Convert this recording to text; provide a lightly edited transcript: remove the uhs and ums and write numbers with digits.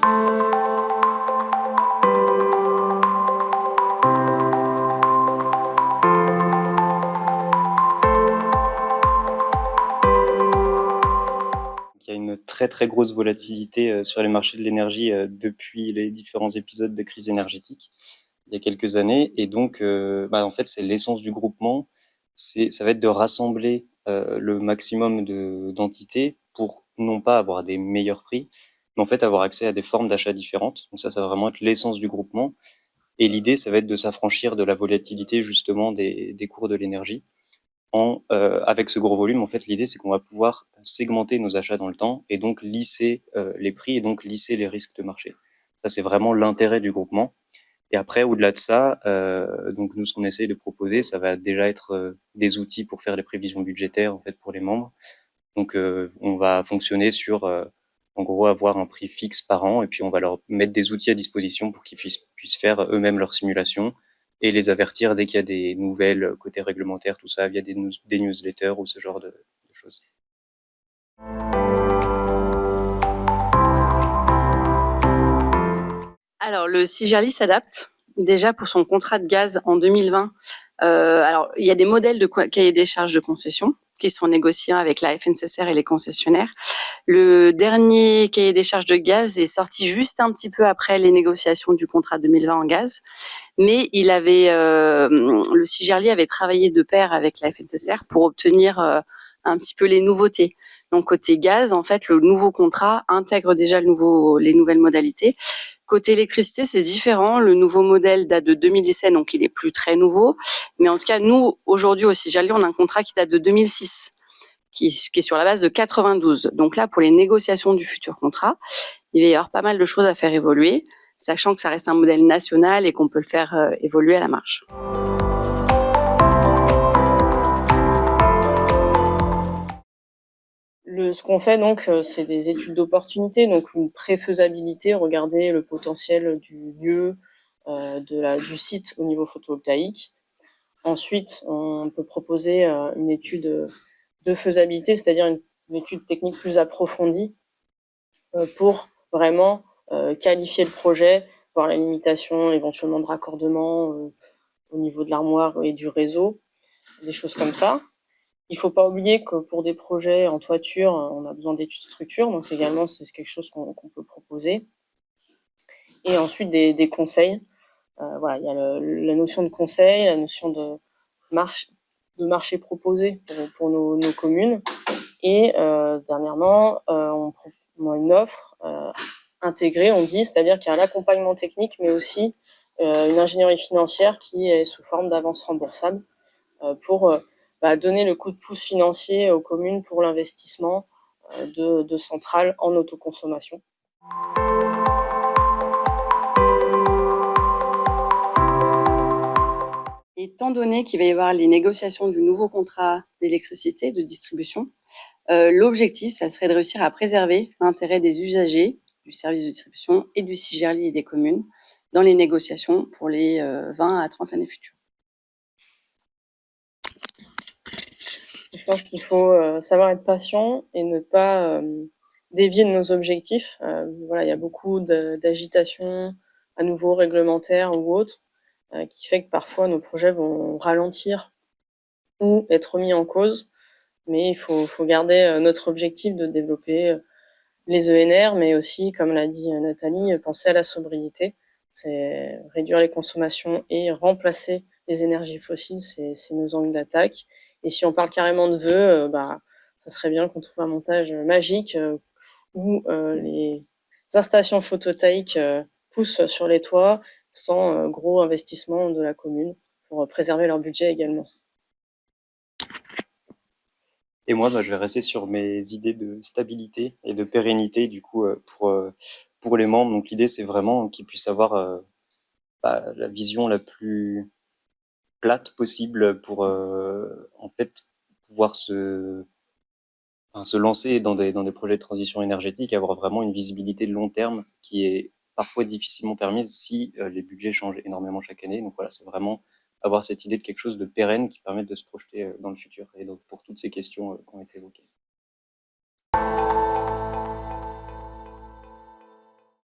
Il y a une très très grosse volatilité sur les marchés de l'énergie depuis les différents épisodes de crise énergétique il y a quelques années. Et donc, en fait, c'est l'essence du groupement. Ça va être de rassembler le maximum d'entités pour non pas avoir des meilleurs prix, mais en fait avoir accès à des formes d'achat différentes. Donc ça va vraiment être l'essence du groupement. Et l'idée, ça va être de s'affranchir de la volatilité justement des cours de l'énergie avec ce gros volume. En fait, l'idée, c'est qu'on va pouvoir segmenter nos achats dans le temps et donc lisser les prix et donc lisser les risques de marché. Ça, c'est vraiment l'intérêt du groupement. Et après, au-delà de ça, donc nous, ce qu'on essaye de proposer, ça va déjà être des outils pour faire les prévisions budgétaires en fait pour les membres. Donc, on va fonctionner sur, en gros, avoir un prix fixe par an, et puis on va leur mettre des outils à disposition pour qu'ils puissent faire eux-mêmes leurs simulations et les avertir dès qu'il y a des nouvelles côté réglementaire, tout ça, via des newsletters ou ce genre de choses. Alors, le Cigerli s'adapte déjà pour son contrat de gaz en 2020. Alors, il y a des modèles de cahier des charges de concession qui sont négociés avec la FNSSR et les concessionnaires. Le dernier cahier des charges de gaz est sorti juste un petit peu après les négociations du contrat 2020 en gaz, mais le Cigerli avait travaillé de pair avec la FNSSR pour obtenir un petit peu les nouveautés. Donc côté gaz, en fait, le nouveau contrat intègre déjà les nouvelles modalités. Côté électricité, c'est différent. Le nouveau modèle date de 2017, donc il est plus très nouveau. Mais en tout cas, nous, aujourd'hui au Cigerli, on a un contrat qui date de 2006, qui est sur la base de 92. Donc là, pour les négociations du futur contrat, il va y avoir pas mal de choses à faire évoluer, sachant que ça reste un modèle national et qu'on peut le faire évoluer à la marge. Ce qu'on fait donc, c'est des études d'opportunité, donc une préfaisabilité, regarder le potentiel du lieu, du site au niveau photovoltaïque. Ensuite, on peut proposer une étude de faisabilité, c'est-à-dire une étude technique plus approfondie pour vraiment qualifier le projet, voir la limitation éventuellement de raccordement au niveau de l'armoire et du réseau, des choses comme ça. Il faut pas oublier que pour des projets en toiture, on a besoin d'études structure, donc également c'est quelque chose qu'on peut proposer. Et ensuite des conseils. Voilà, il y a la notion de conseil, la notion de marché proposé pour nos communes. Et dernièrement, on a une offre intégrée, on dit, c'est-à-dire qu'il y a un accompagnement technique, mais aussi une ingénierie financière qui est sous forme d'avance remboursable pour donner le coup de pouce financier aux communes pour l'investissement de centrales en autoconsommation. Étant donné qu'il va y avoir les négociations du nouveau contrat d'électricité, de distribution, l'objectif, ça serait de réussir à préserver l'intérêt des usagers du service de distribution et du Cigerli et des communes dans les négociations pour les 20 à 30 années futures. Je pense qu'il faut savoir être patient et ne pas dévier de nos objectifs. Voilà, il y a beaucoup d'agitation à nouveau réglementaire ou autre qui fait que parfois nos projets vont ralentir ou être remis en cause. Mais il faut garder notre objectif de développer les ENR, mais aussi, comme l'a dit Nathalie, penser à la sobriété. C'est réduire les consommations et remplacer les énergies fossiles, c'est nos angles d'attaque. Et si on parle carrément de vœux, ça serait bien qu'on trouve un montage magique où les installations photovoltaïques poussent sur les toits sans gros investissement de la commune pour préserver leur budget également. Et moi, je vais rester sur mes idées de stabilité et de pérennité, du coup, pour les membres. Donc l'idée, c'est vraiment qu'ils puissent avoir la vision la plus plate possible pour, en fait, pouvoir se lancer dans des projets de transition énergétique, avoir vraiment une visibilité de long terme qui est parfois difficilement permise si les budgets changent énormément chaque année. Donc voilà, c'est vraiment avoir cette idée de quelque chose de pérenne qui permette de se projeter dans le futur et donc pour toutes ces questions qui ont été évoquées.